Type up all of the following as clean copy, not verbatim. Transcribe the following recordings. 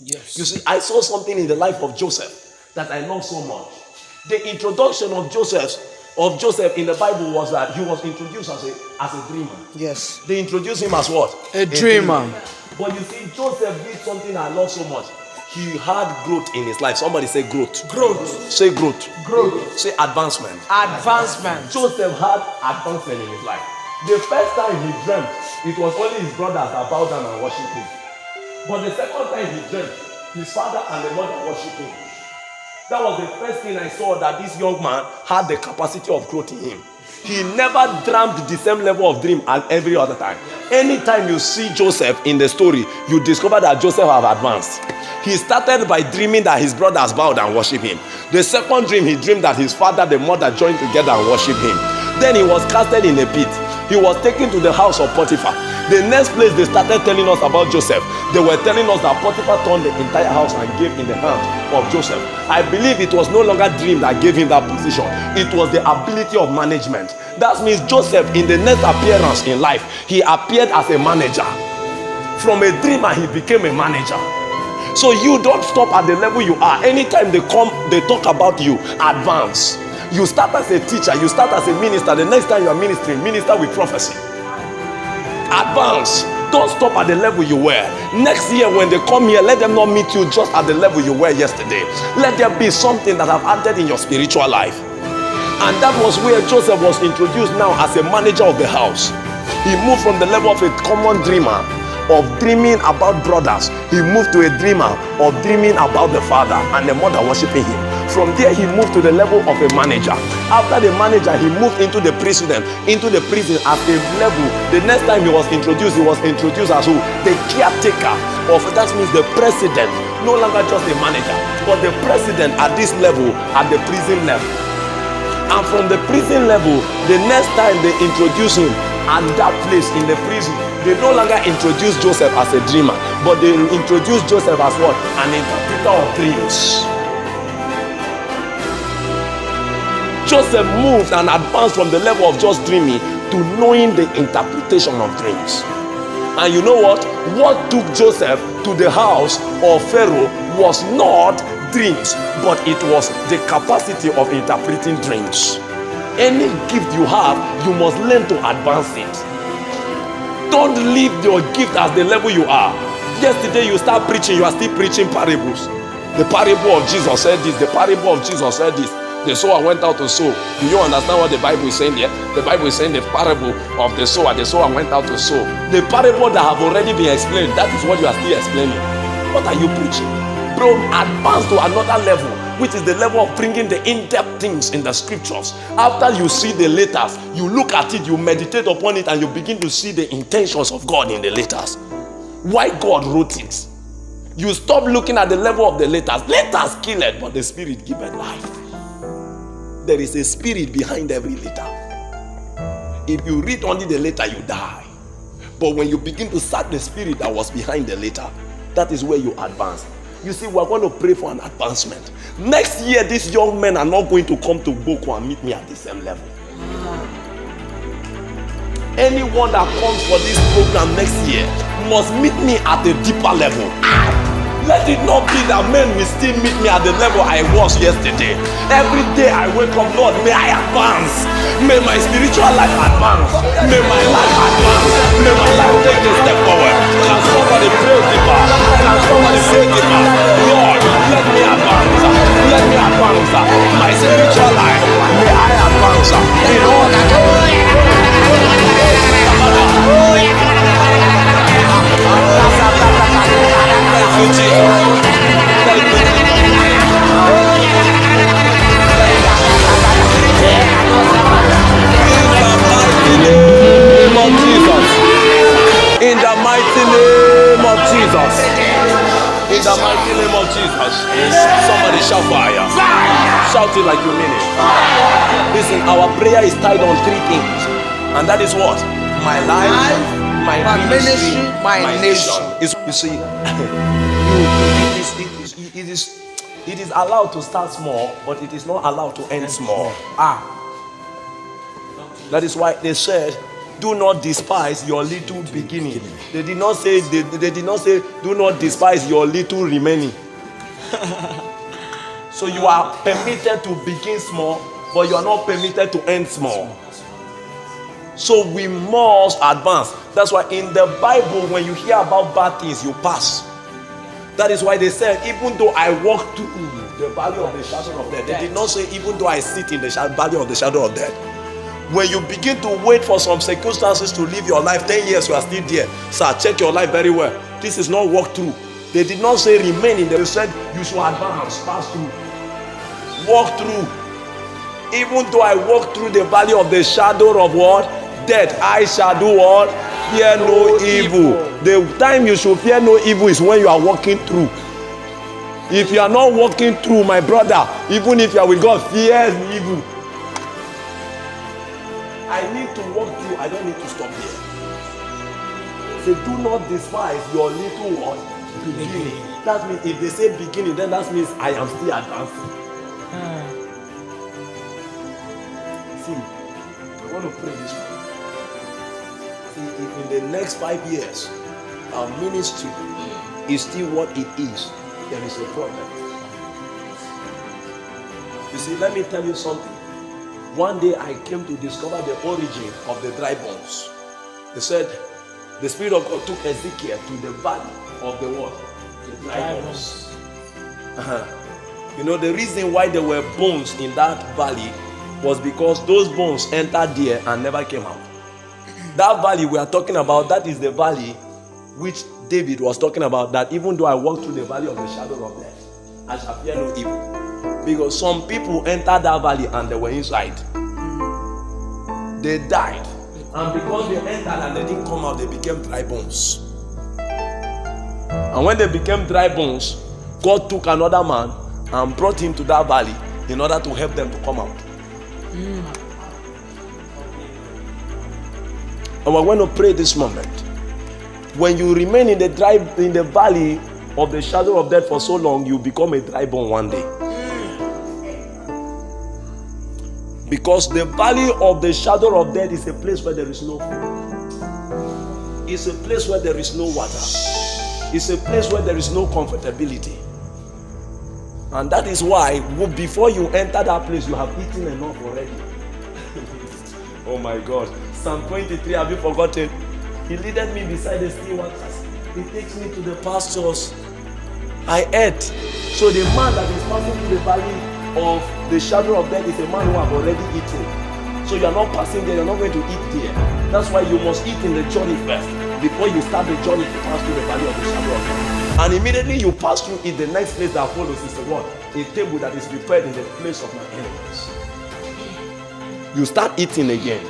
Yes. You see, I saw something in the life of Joseph that I love so much. The introduction of Joseph in the Bible was that he was introduced as a dreamer. Yes. They introduced him as what? A dreamer. But you see, Joseph did something I love so much. He had growth in his life. Somebody say growth. Growth. Say growth. Growth. Say advancement. Advancement. Joseph had advancement in his life. The first time he dreamt, it was only his brothers that bowed down and worshipped him. But the second time he dreamt, his father and the mother worshipped him. That was the first thing I saw, that this young man had the capacity of growth in him. He never dreamt the same level of dream as every other time. Anytime you see Joseph in the story, you discover that Joseph have advanced. He started by dreaming that his brothers bowed and worship him. The second dream, he dreamed that his father, the mother joined together and worship him. Then he was casted in a pit. He was taken to the house of Potiphar. The next place they started telling us about Joseph, they were telling us that Potiphar turned the entire house and gave in the hand of Joseph. I believe it was no longer dream that gave him that position. It was the ability of management. That means Joseph, in the next appearance in life, he appeared as a manager. From a dreamer, he became a manager. So you don't stop at the level you are. Anytime they come, they talk about you, advance. You start as a teacher, you start as a minister. The next time you are ministering, minister with prophecy. Advance. Don't stop at the level you were. Next year when they come here, let them not meet you just at the level you were yesterday. Let there be something that have added in your spiritual life. And that was where Joseph was introduced now as a manager of the house. He moved from the level of a common dreamer, of dreaming about brothers. He moved to a dreamer of dreaming about the father and the mother worshiping him. From there, he moved to the level of a manager. After the manager, he moved into the prison as a level. The next time he was introduced as who? The caretaker of, that means the president. No longer just a manager, but the president at this level, at the prison level. And from the prison level, the next time they introduce him at that place in the prison, they no longer introduce Joseph as a dreamer, but they introduce Joseph as what? An interpreter of dreams. Joseph moved and advanced from the level of just dreaming to knowing the interpretation of dreams. And you know what? What took Joseph to the house of Pharaoh was not dreams, but it was the capacity of interpreting dreams. Any gift you have, you must learn to advance it. Don't leave your gift as the level you are. Yesterday you start preaching, you are still preaching parables. The parable of Jesus said this, the parable of Jesus said this. The sower went out to sow. Do you understand what the Bible is saying there? The Bible is saying the parable of the sower went out to sow. The parable that have already been explained, that is what you are still explaining. What are you preaching? Bro, advance to another level, which is the level of bringing the in-depth things in the scriptures. After you see the letters, you look at it, you meditate upon it, and you begin to see the intentions of God in the letters. Why God wrote it. You stop looking at the level of the letters. Letters kill it, but the spirit giveth life. There is a spirit behind every letter. If you read only the letter, you die. But when you begin to search the spirit that was behind the letter, that is where you advance. You see, we're going to pray for an advancement. Next year, these young men are not going to come to Boko and meet me at the same level. Anyone that comes for this program next year must meet me at a deeper level. Let it not be that men will still meet me at the level I was yesterday. Every day I wake up, Lord, may I advance. May my spiritual life advance. May my life advance. May my life take a step forward. Can somebody pray deeper? Can somebody pray deeper? Lord, let me advance. Let me advance. My spiritual life, may I advance. In all that Thank you, Jesus. Thank you. In the mighty name of Jesus. In the mighty name of Jesus. Somebody shout fire. Shout it like you mean it. Listen, our prayer is tied on three things. And that is what? My life, my ministry, my nation. You see, it is allowed to start small, but it is not allowed to end small. That is why they said do not despise your little beginning. They did not say, they did not say, do not despise your little remaining. So you are permitted to begin small, but you are not permitted to end small. So we must advance. That's why in the Bible, when you hear about bad things, you pass. That is why they said, even though I walk through the valley of the shadow of death. They did not say, even though I sit in the valley of the shadow of death. When you begin to wait for some circumstances to live your life, 10 years you are still there. Sir, check your life very well. This is not walk through. They did not say remain in there. They said you should advance, pass through, walk through. Even though I walk through the valley of the shadow of what? Death, I shall do what? Fear no evil. The time you should fear no evil is when you are walking through. If you are not walking through, my brother, even if you are with God, fear evil. I need to walk through. I don't need to stop here. Say, do not despise your little what? Beginning. That means if they say beginning, then that means I am still advancing. See, I want to pray this one. See, if in the next 5 years, our ministry is still what it is, there is a problem. You see, let me tell you something. One day I came to discover the origin of the dry bones. They said the Spirit of God took Ezekiel to the valley of the what? The dry bones. You know, the reason why there were bones in that valley was because those bones entered there and never came out. That valley we are talking about, that is the valley which David was talking about, that even though I walk through the valley of the shadow of death, I shall fear no evil. Because some people entered that valley and they were inside. They died. And because they entered and they didn't come out, they became dry bones. And when they became dry bones, God took another man and brought him to that valley in order to help them to come out. And we're going to pray this moment. When you remain in the valley of the shadow of death for so long, you become a dry bone one day. Because the valley of the shadow of death is a place where there is no food. It's a place where there is no water. It's a place where there is no comfortability. And that is why before you enter that place, you have eaten enough already. Oh my God. Psalm 23, have you forgotten? He leaded me beside the still waters. He takes me to the pastures. I ate. So the man that is passing through the valley of the shadow of death is a man who have already eaten. So you are not passing there, you are not going to eat there. That's why you must eat in the journey first before you start the journey to pass through the valley of the shadow of death. And immediately you pass through it, the next place that follows is the what? A table that is prepared in the place of my enemies. You start eating again.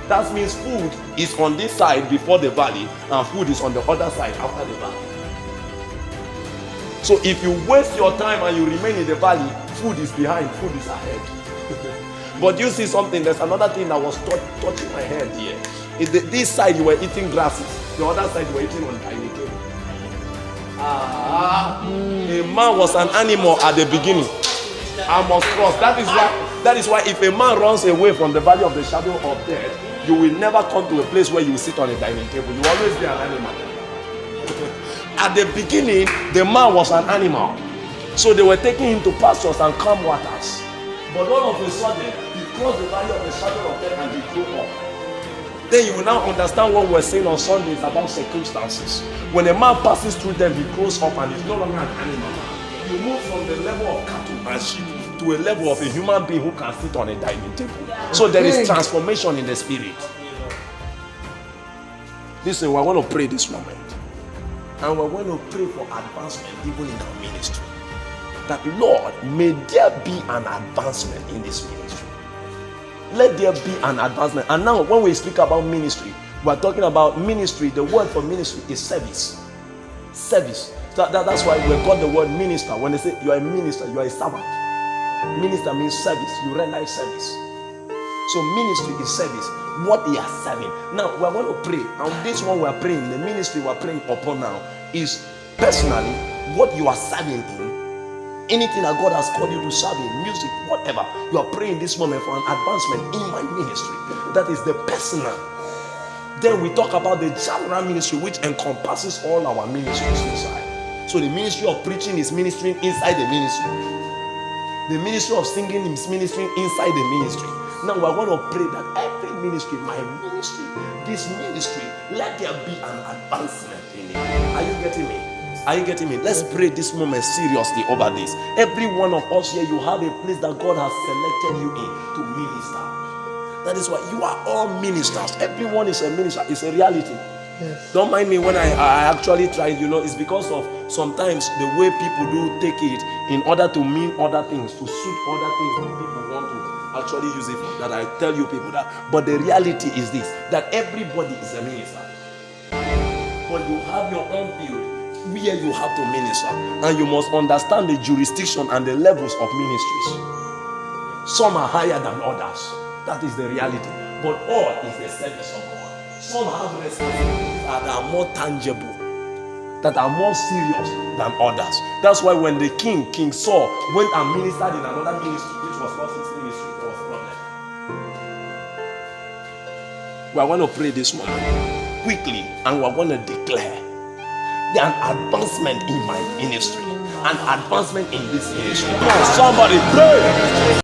That means food is on this side before the valley, and food is on the other side after the valley. So if you waste your time and you remain in the valley, food is behind, food is ahead. But you see something, there's another thing that was touching my head here. This side you were eating grasses, the other side you were eating on tiny table. A man was an animal at the beginning. I must cross. That is why if a man runs away from the valley of the shadow of death, you will never come to a place where you will sit on a dining table. You will always be an animal. At the beginning, the man was an animal. So they were taking him to pastures and calm waters. But all of a sudden, he crossed the valley of the shadow of death and he grew up. Then you will now understand what we're saying on Sundays about circumstances. When a man passes through them, he grows up and is no longer an animal. You move from the level of cattle and sheep to a level of a human being who can sit on a dining table. So there is transformation in the spirit. Listen, we're going to pray this moment. And we're going to pray for advancement even in our ministry. That Lord, may there be an advancement in this ministry. Let there be an advancement. And now when we speak about ministry, we're talking about ministry. The word for ministry is service. Service. That's why we got the word minister. When they say you are a minister, you are a servant. Minister means service. You render service. So ministry is service. What they are serving. Now we are going to pray. And this one we are praying, the ministry we are praying upon now is personally what you are serving in. Anything that God has called you to serve in, music, whatever. You are praying this moment for an advancement in my ministry. That is the personal. Then we talk about the general ministry, which encompasses all our ministries inside. So the ministry of preaching is ministering inside the ministry. The ministry of singing is ministering inside the ministry. Now we're going to pray that every ministry, my ministry, this ministry, let there be an advancement in it. Are you getting me? Are you getting me? Let's pray this moment seriously over this. Every one of us here, you have a place that God has selected you in to minister. That is why you are all ministers. Everyone is a minister. It's a reality. Yes. Don't mind me when I actually try, it's because of sometimes the way people do take it in order to mean other things, to suit other things that people want to actually use it for, that I tell you people that. But the reality is this, that everybody is a minister. But you have your own field where you have to minister, and you must understand the jurisdiction and the levels of ministries. Some are higher than others. That is the reality. But all is the service of God. Some have responsibilities that are more tangible, that are more serious than others. That's why when the King Saul, went and ministered in another ministry, which was not his ministry, there was a problem. We are going to pray this moment quickly, and we are going to declare an advancement in my ministry, an advancement in this ministry. Come on, somebody pray.